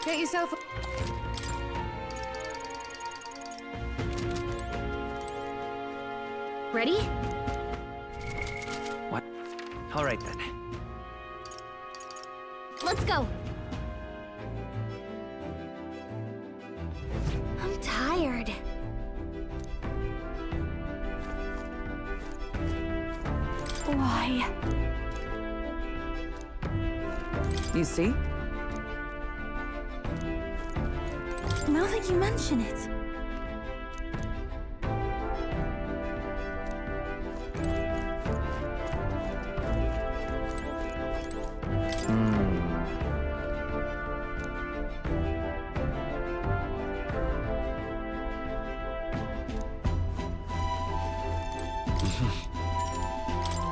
Get yourself... Ready? What? All right then. Let's go! I'm tired. Why? You see? Now that you mention it.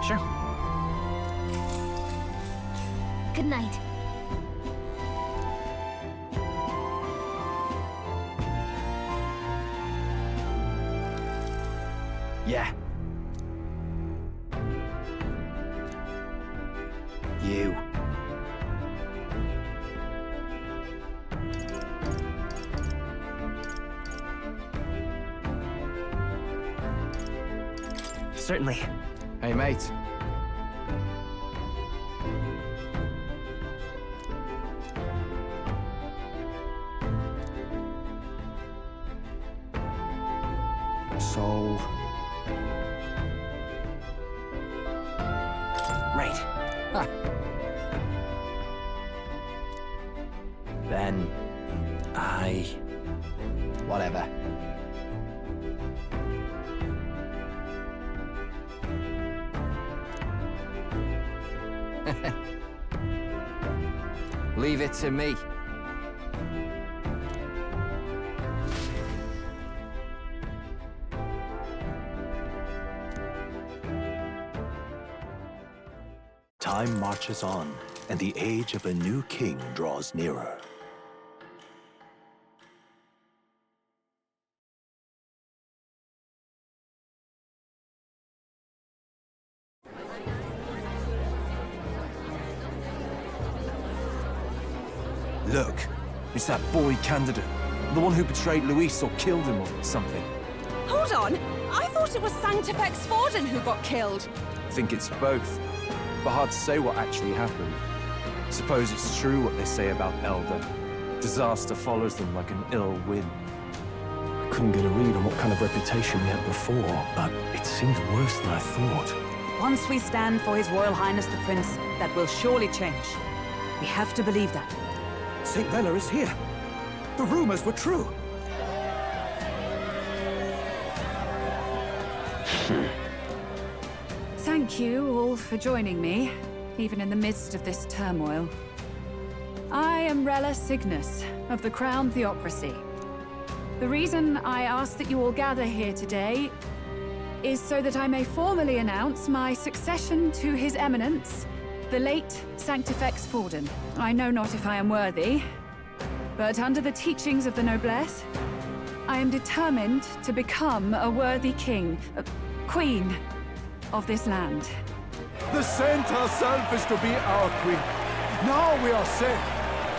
Sure. Good night. Yeah. You. Certainly. Hey, mate. So... Right. Huh. Then... Whatever. Leave it to me. Time marches on, and the age of a new king draws nearer. Look, it's that boy candidate. The one who betrayed Luis or killed him or something. Hold on! I thought it was Sanctifex Forden who got killed. I think it's both. But hard to say what actually happened. Suppose it's true what they say about Elder. Disaster follows them like an ill wind. Couldn't get a read on what kind of reputation we had before, but it seems worse than I thought. Once we stand for His Royal Highness the Prince, that will surely change. We have to believe that. St. Bella is here. The rumors were true. Thank you all for joining me, even in the midst of this turmoil. I am Rella Cygnus of the Crown Theocracy. The reason I ask that you all gather here today is so that I may formally announce my succession to His Eminence, the late Sanctifex Forden. I know not if I am worthy, but under the teachings of the noblesse, I am determined to become a worthy king, queen of this land. The saint herself is to be our queen. Now we are safe.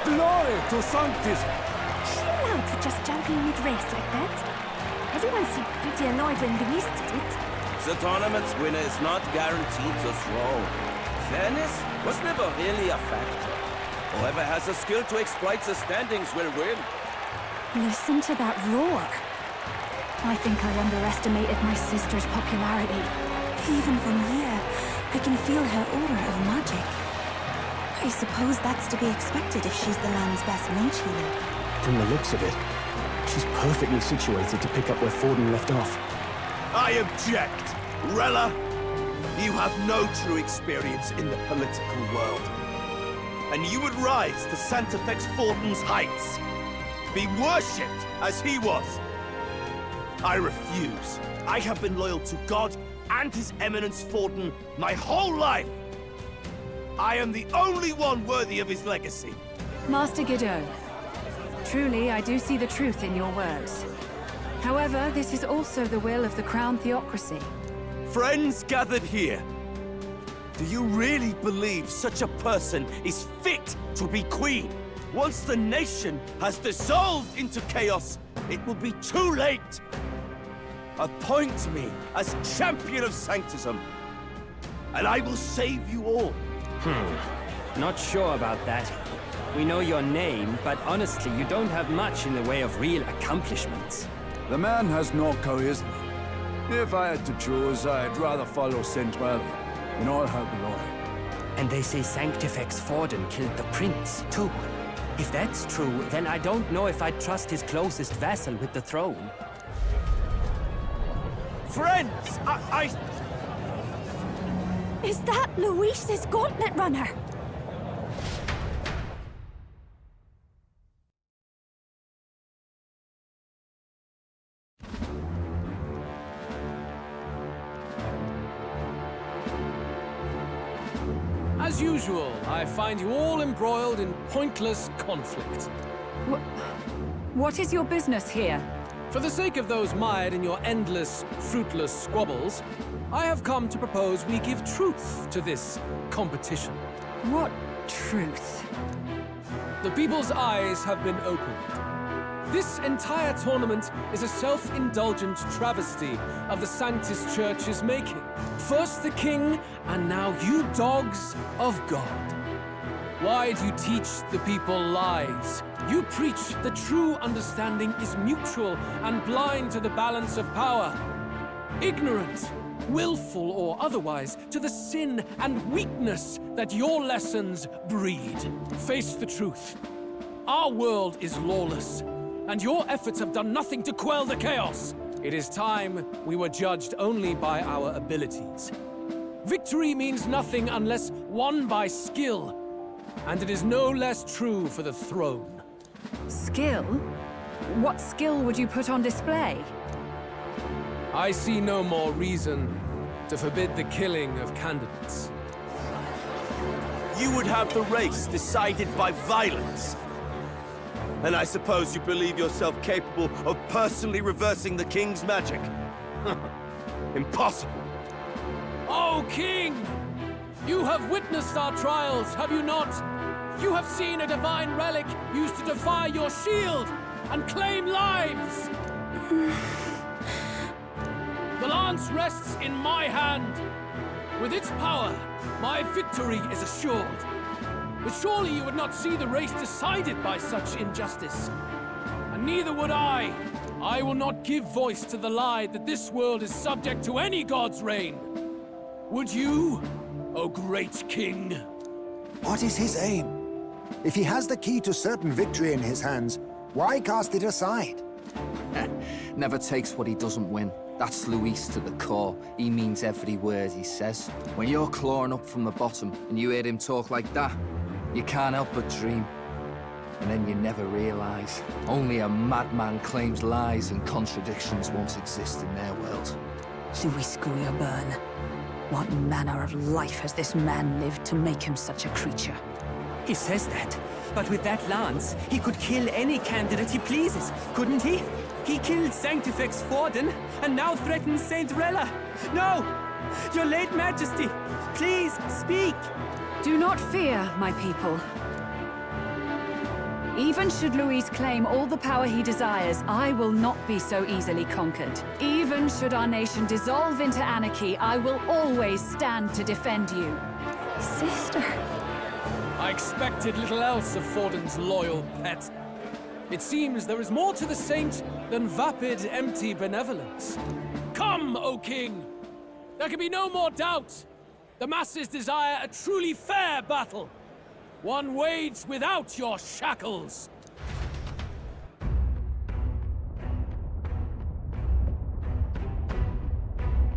Glory to Sanctis. Is she allowed to just jump in mid-race like that? Everyone seemed pretty annoyed when Luis did it. The tournament's winner is not guaranteed the throne. Fairness was never really a factor. Whoever has the skill to exploit the standings will win. Listen to that roar. I think I underestimated my sister's popularity. Even from here, I can feel her aura of magic. I suppose that's to be expected if she's the land's best mage healer. From the looks of it, she's perfectly situated to pick up where Forden left off. I object! Rella, you have no true experience in the political world. And you would rise to Sanctifex Forden's heights. Be worshipped as he was. I refuse. I have been loyal to God and His Eminence Forden my whole life. I am the only one worthy of his legacy. Master Godot, truly I do see the truth in your words. However, this is also the will of the Crown Theocracy. Friends gathered here, do you really believe such a person is fit to be queen? Once the nation has dissolved into chaos, it will be too late. Appoint me as champion of Sanctism, and I will save you all. Not sure about that. We know your name, but honestly, you don't have much in the way of real accomplishments. The man has no charisma. If I had to choose, I'd rather follow Saint Rella in all her glory. And they say Sanctifex Forden killed the prince, too. If that's true, then I don't know if I'd trust his closest vassal with the throne. Friends, Is that Luis's gauntlet runner? As usual, I find you all embroiled in pointless conflict. What is your business here? For the sake of those mired in your endless, fruitless squabbles, I have come to propose we give truth to this competition. What truth? The people's eyes have been opened. This entire tournament is a self-indulgent travesty of the Sanctus Church's making. First the king, and now you dogs of God. Why do you teach the people lies? You preach the true understanding is mutual and blind to the balance of power. Ignorant, willful or otherwise, to the sin and weakness that your lessons breed. Face the truth. Our world is lawless, and your efforts have done nothing to quell the chaos. It is time we were judged only by our abilities. Victory means nothing unless won by skill, and it is no less true for the throne. Skill? What skill would you put on display? I see no more reason to forbid the killing of candidates. You would have the race decided by violence. And I suppose you believe yourself capable of personally reversing the king's magic? Impossible. Oh, King! You have witnessed our trials, have you not? You have seen a divine relic used to defy your shield and claim lives! The lance rests in my hand. With its power, my victory is assured. But surely you would not see the race decided by such injustice. And neither would I. I will not give voice to the lie that this world is subject to any god's reign. Would you, O great king? What is his aim? If he has the key to certain victory in his hands, why cast it aside? Never takes what he doesn't win. That's Luis to the core. He means every word he says. When you're clawing up from the bottom and you hear him talk like that, you can't help but dream. And then you never realize. Only a madman claims lies and contradictions won't exist in their world. Luis Grierburn. What manner of life has this man lived to make him such a creature? He says that, but with that lance, he could kill any candidate he pleases, couldn't he? He killed Sanctifex Forden, and now threatens Saint Rella. No! Your late majesty, please, speak! Do not fear, my people. Even should Luis claim all the power he desires, I will not be so easily conquered. Even should our nation dissolve into anarchy, I will always stand to defend you. Sister. I expected little else of Forden's loyal pet. It seems there is more to the saint than vapid, empty benevolence. Come, O king! There can be no more doubt. The masses desire a truly fair battle. One waged without your shackles.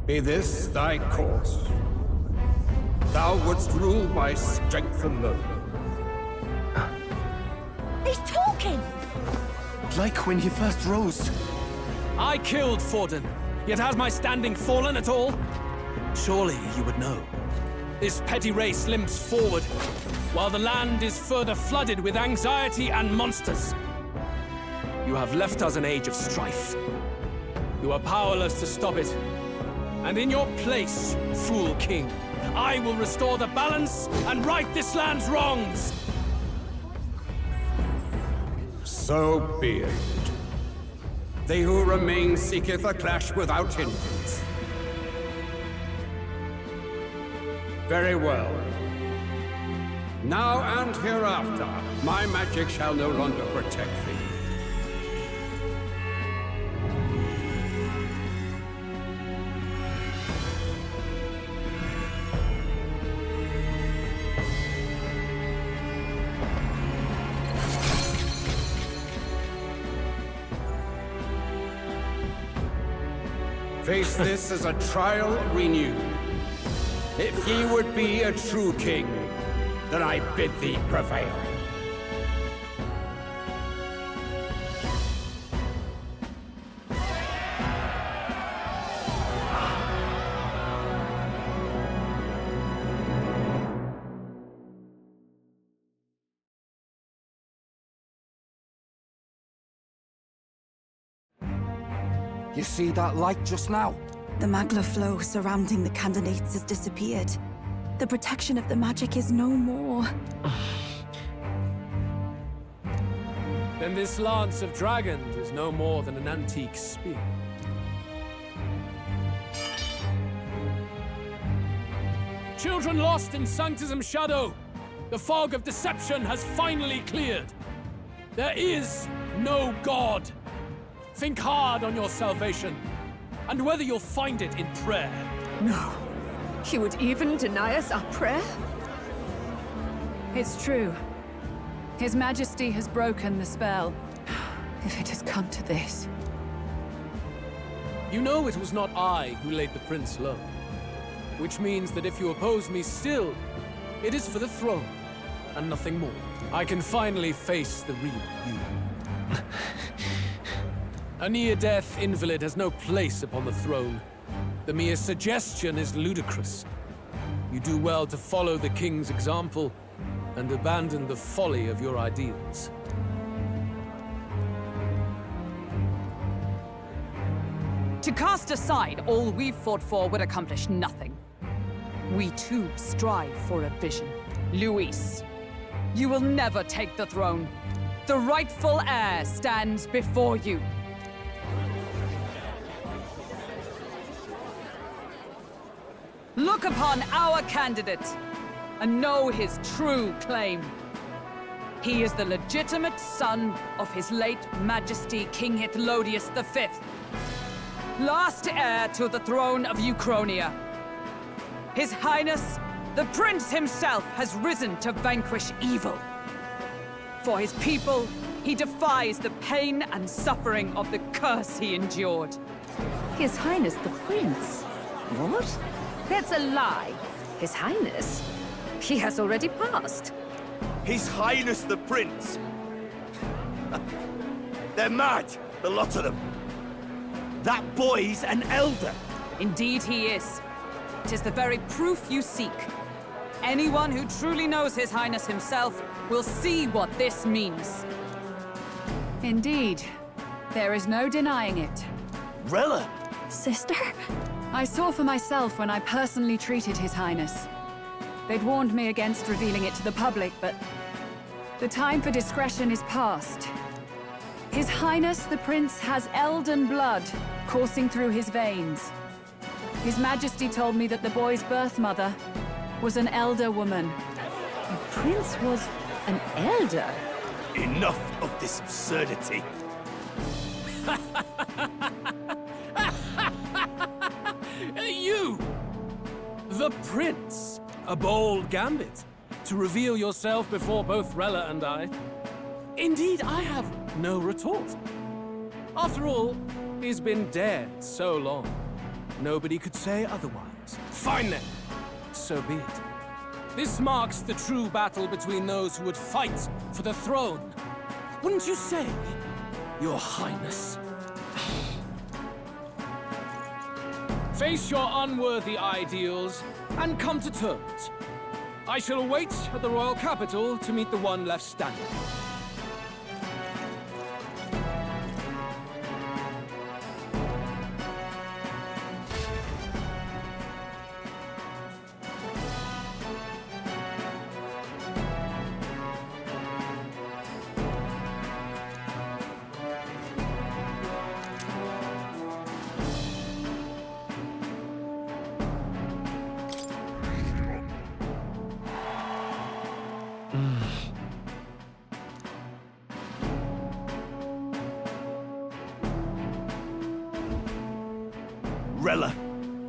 Be this thy course. Thou wouldst rule by strength alone. He's talking! Like when he first rose. I killed Forden, yet has my standing fallen at all? Surely you would know. This petty race limps forward, while the land is further flooded with anxiety and monsters. You have left us an age of strife. You are powerless to stop it. And in your place, fool king, I will restore the balance and right this land's wrongs! So be it. They who remain seeketh a clash without hindrance. Very well. Now and hereafter, my magic shall no longer protect thee. Face this as a trial renewed. If ye would be a true king, then I bid thee prevail. You see that light just now? The magla flow surrounding the candidates has disappeared. The protection of the magic is no more. Then this lance of dragons is no more than an antique spear. Children lost in Sanctism's shadow! The fog of deception has finally cleared! There is no God! Think hard on your salvation, and whether you'll find it in prayer. No. He would even deny us our prayer? It's true. His Majesty has broken the spell. If it has come to this. You know it was not I who laid the prince low. Which means that if you oppose me still, it is for the throne, and nothing more. I can finally face the real you. A near-death invalid has no place upon the throne. The mere suggestion is ludicrous. You do well to follow the king's example and abandon the folly of your ideals. To cast aside all we've fought for would accomplish nothing. We too strive for a vision. Luis, you will never take the throne. The rightful heir stands before you. Look upon our candidate and know his true claim. He is the legitimate son of his late Majesty King Hythlodius V, last heir to the throne of Uchronia. His Highness, the Prince himself, has risen to vanquish evil. For his people, he defies the pain and suffering of the curse he endured. His Highness the Prince? What? That's a lie. His Highness? He has already passed. His Highness the Prince! They're mad, the lot of them. That boy's an elder. Indeed he is. It is the very proof you seek. Anyone who truly knows His Highness himself will see what this means. Indeed. There is no denying it. Rella! Sister? I saw for myself when I personally treated His Highness. They'd warned me against revealing it to the public, but the time for discretion is past. His Highness the Prince has Elden blood coursing through his veins. His Majesty told me that the boy's birth mother was an elder woman. The Prince was an elder? Enough of this absurdity. You! The Prince! A bold gambit. To reveal yourself before both Rella and I. Indeed, I have no retort. After all, he's been dead so long. Nobody could say otherwise. Fine then. So be it. This marks the true battle between those who would fight for the throne. Wouldn't you say, Your Highness? Face your unworthy ideals and come to terms. I shall await at the royal capital to meet the one left standing. Rella,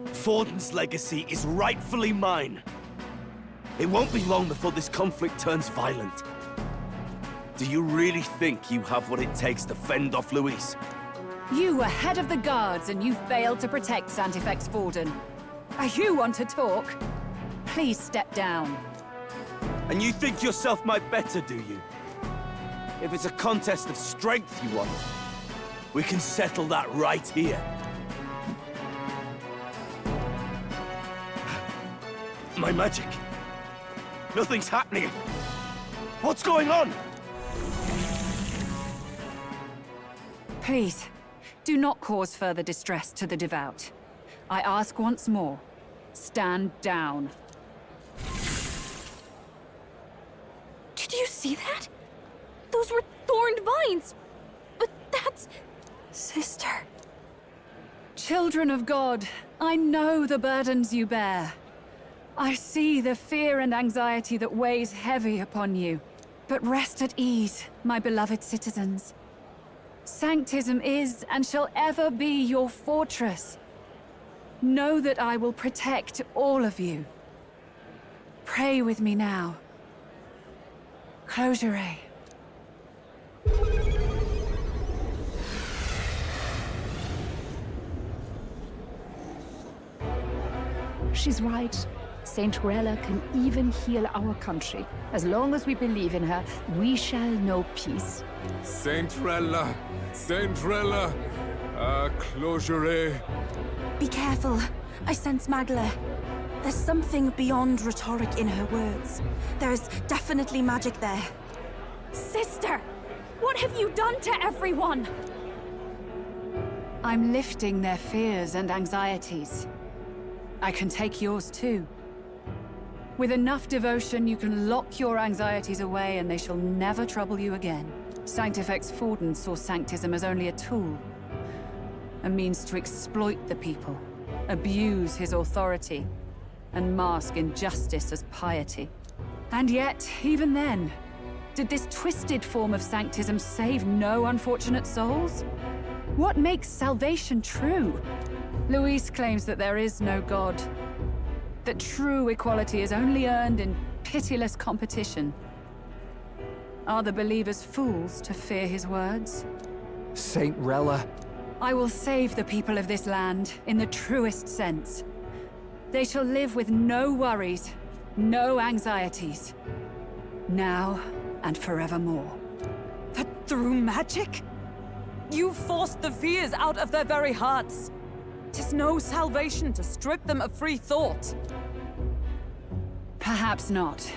Forden's legacy is rightfully mine. It won't be long before this conflict turns violent. Do you really think you have what it takes to fend off Luis? You were head of the guards and you failed to protect Santifex Forden. You want to talk? Please step down. And you think yourself my better, do you? If it's a contest of strength you want, we can settle that right here. My magic. Nothing's happening. What's going on? Please, do not cause further distress to the devout. I ask once more, stand down. Did you see that? Those were thorned vines. But that's... Sister. Children of God, I know the burdens you bear. I see the fear and anxiety that weighs heavy upon you. But rest at ease, my beloved citizens. Sanctism is and shall ever be your fortress. Know that I will protect all of you. Pray with me now. Close your eyes. She's right. Saint Rella can even heal our country. As long as we believe in her, we shall know peace. Saint Rella! Saint Rella! Closure. Be careful. I sense Magla. There's something beyond rhetoric in her words. There's definitely magic there. Sister! What have you done to everyone? I'm lifting their fears and anxieties. I can take yours too. With enough devotion, you can lock your anxieties away and they shall never trouble you again. Sanctifex Forden saw Sanctism as only a tool. A means to exploit the people, abuse his authority, and mask injustice as piety. And yet, even then, did this twisted form of Sanctism save no unfortunate souls? What makes salvation true? Luis claims that there is no God. That true equality is only earned in pitiless competition. Are the believers fools to fear his words? Saint Rella. I will save the people of this land in the truest sense. They shall live with no worries, no anxieties. Now and forevermore. But through magic? You forced the fears out of their very hearts. 'Tis no salvation to strip them of free thought. Perhaps not.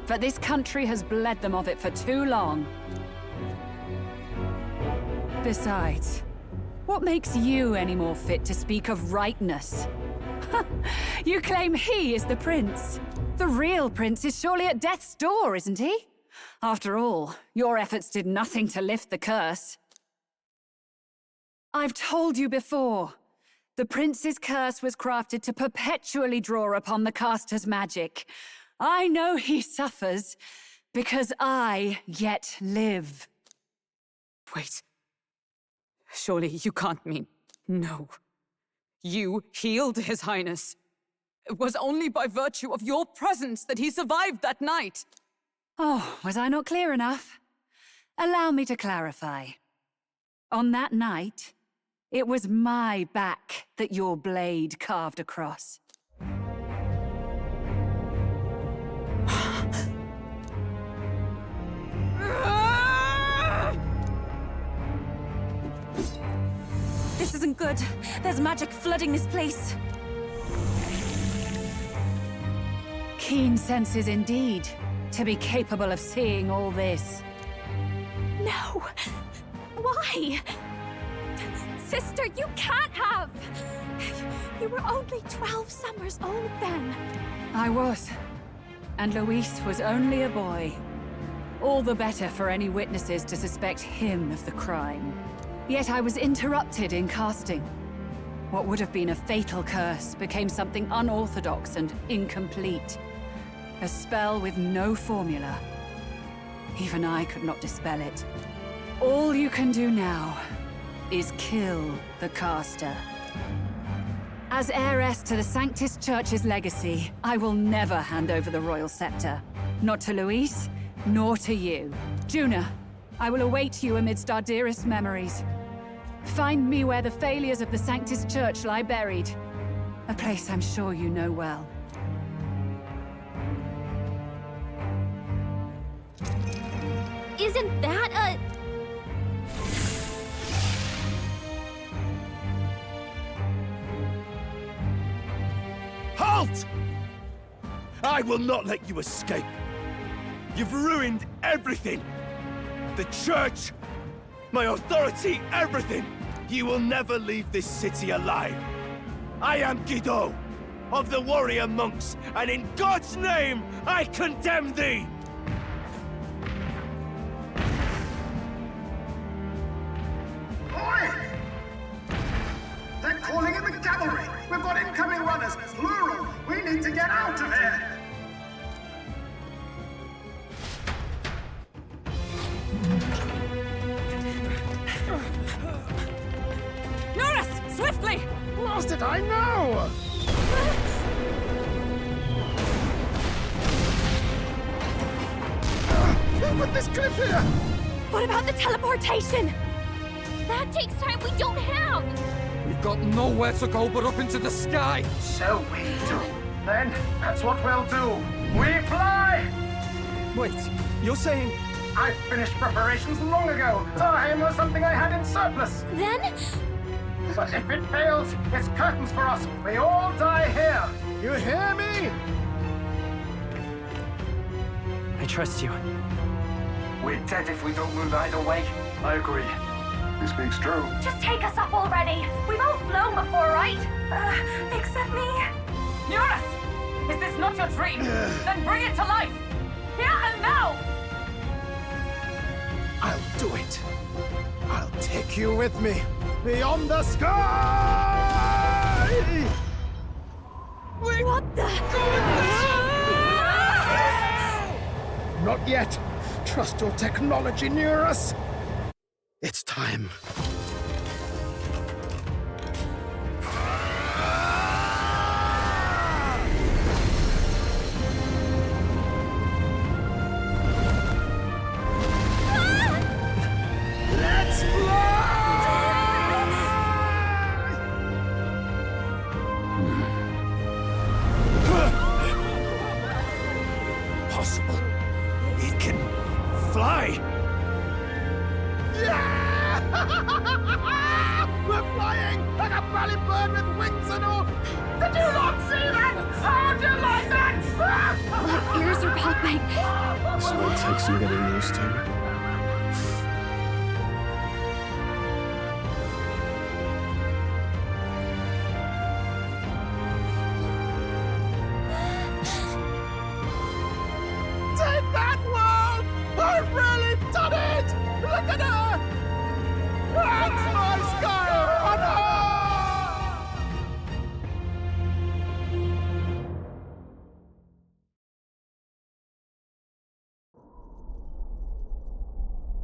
But this country has bled them of it for too long. Besides, what makes you any more fit to speak of rightness? You claim he is the prince. The real prince is surely at death's door, isn't he? After all, your efforts did nothing to lift the curse. I've told you before. The prince's curse was crafted to perpetually draw upon the caster's magic. I know he suffers, because I yet live. Wait. Surely you can't mean... No. You healed His Highness. It was only by virtue of your presence that he survived that night. Oh, was I not clear enough? Allow me to clarify. On that night, it was my back that your blade carved across. This isn't good. There's magic flooding this place. Keen senses indeed, to be capable of seeing all this. No! Why? Sister, you can't have! You were only 12 summers old then. I was. And Luis was only a boy. All the better for any witnesses to suspect him of the crime. Yet I was interrupted in casting. What would have been a fatal curse became something unorthodox and incomplete. A spell with no formula, Even I could not dispel it. All you can do now is kill the caster. As heiress to the Sanctus Church's legacy, I will never hand over the royal scepter. Not to Luis, nor to you. Juna, I will await you amidst our dearest memories. Find me where the failures of the Sanctus Church lie buried. A place I'm sure you know well. Isn't that a... Halt! I will not let you escape. You've ruined everything. The church, my authority, everything. You will never leave this city alive. I am Guido, of the warrior monks, and in God's name, I condemn thee! Oi! They're calling in the cavalry! We've got incoming runners, plural! We need to get out of here! Norris, swiftly! Lost it, I know! With this cliff here! What about the teleportation? That takes time we don't have! We've got nowhere to go but up into the sky! So we do. Then, that's what we'll do. We fly! Wait, you're saying... I finished preparations long ago. Time was something I had in surplus. Then? But if it fails, it's curtains for us. We all die here. You hear me? I trust you. We're dead if we don't move either way. I agree. This speaks true. Just take us up already. We've all flown before, right? Except me. Eurus! Is this not your dream? Then bring it to life! Here and now! I'll do it. I'll take you with me. Beyond the sky! What the? Not yet. Trust your technology near us. It's time. Let's fly! Possible. It can fly! Yeah! We're flying like a bally bird with wings and all! Did you not see that? How do you like that? My ears are popping. This might take some getting used to. Take that, world! I've really done it! Look at her! That's my sky runner!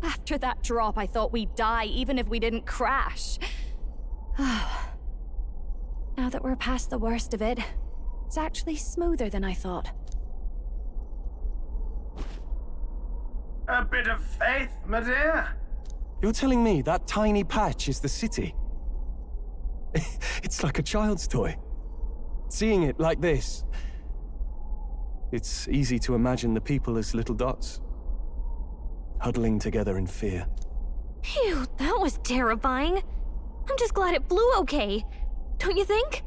After that drop, I thought we'd die even if we didn't crash. Now that we're past the worst of it, it's actually smoother than I thought. A bit of faith, my dear. You're telling me that tiny patch is the city? It's like a child's toy. Seeing it like this, it's easy to imagine the people as little dots, huddling together in fear. Phew, that was terrifying. I'm just glad it flew okay. Don't you think?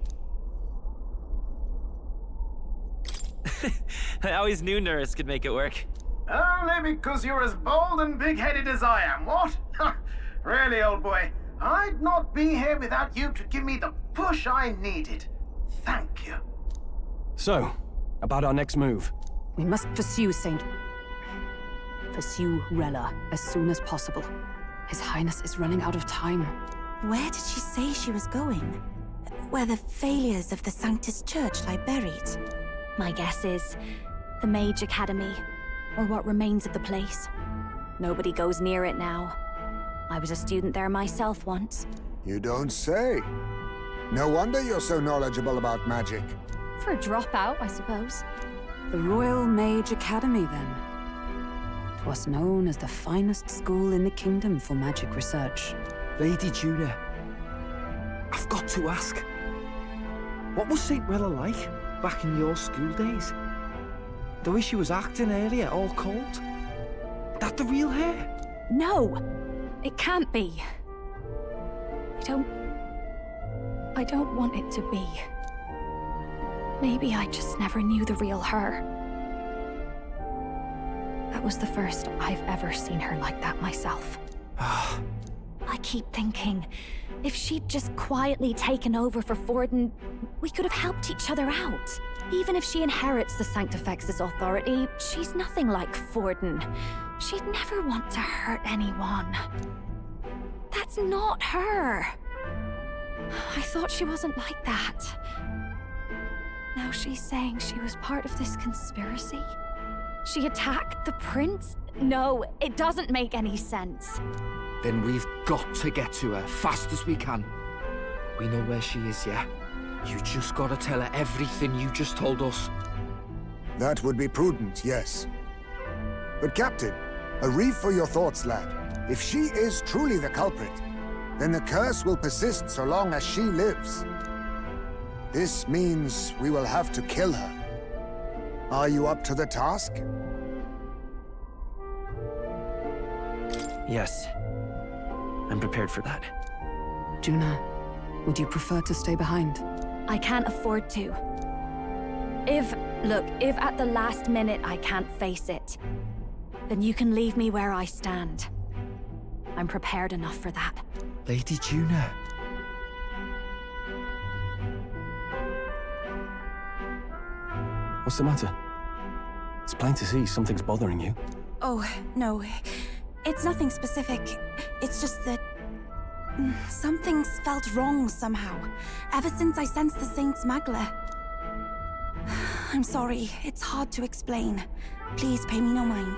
I always knew Nurse could make it work. Only because you're as bold and big-headed as I am, what? Really, old boy, I'd not be here without you to give me the push I needed. Thank you. So, about our next move. We must pursue Rella as soon as possible. His Highness is running out of time. Where did she say she was going? Where the failures of the Sanctus Church lie buried? My guess is the Mage Academy. or what remains of the place. Nobody goes near it now. I was a student there myself once. You don't say. No wonder you're so knowledgeable about magic. For a dropout, I suppose. The Royal Mage Academy, then. 'Twas known as the finest school in the kingdom for magic research. Lady Juna, I've got to ask. What was St. Rella like back in your school days? The way she was acting earlier, all cold? That the real hair? No! It can't be. I don't want it to be. Maybe I just never knew the real her. That was the first I've ever seen her like that myself. I keep thinking, if she'd just quietly taken over for Forden, we could have helped each other out. Even if she inherits the Sanctifex's authority, she's nothing like Forden. She'd never want to hurt anyone. That's not her. I thought she wasn't like that. Now she's saying she was part of this conspiracy? She attacked the prince? No, it doesn't make any sense. Then we've got to get to her fast as we can. We know where she is, yeah? You just gotta tell her everything you just told us. That would be prudent, yes. But Captain, a reef for your thoughts, lad. If she is truly the culprit, then the curse will persist so long as she lives. This means we will have to kill her. Are you up to the task? Yes. I'm prepared for that. Juna, would you prefer to stay behind? I can't afford to. If at the last minute I can't face it, then you can leave me where I stand. I'm prepared enough for that. Lady Juna. What's the matter? It's plain to see something's bothering you. Oh, no. It's nothing specific. It's just that... something's felt wrong somehow. Ever since I sensed the Saint Smuggler. I'm sorry. It's hard to explain. Please pay me no mind.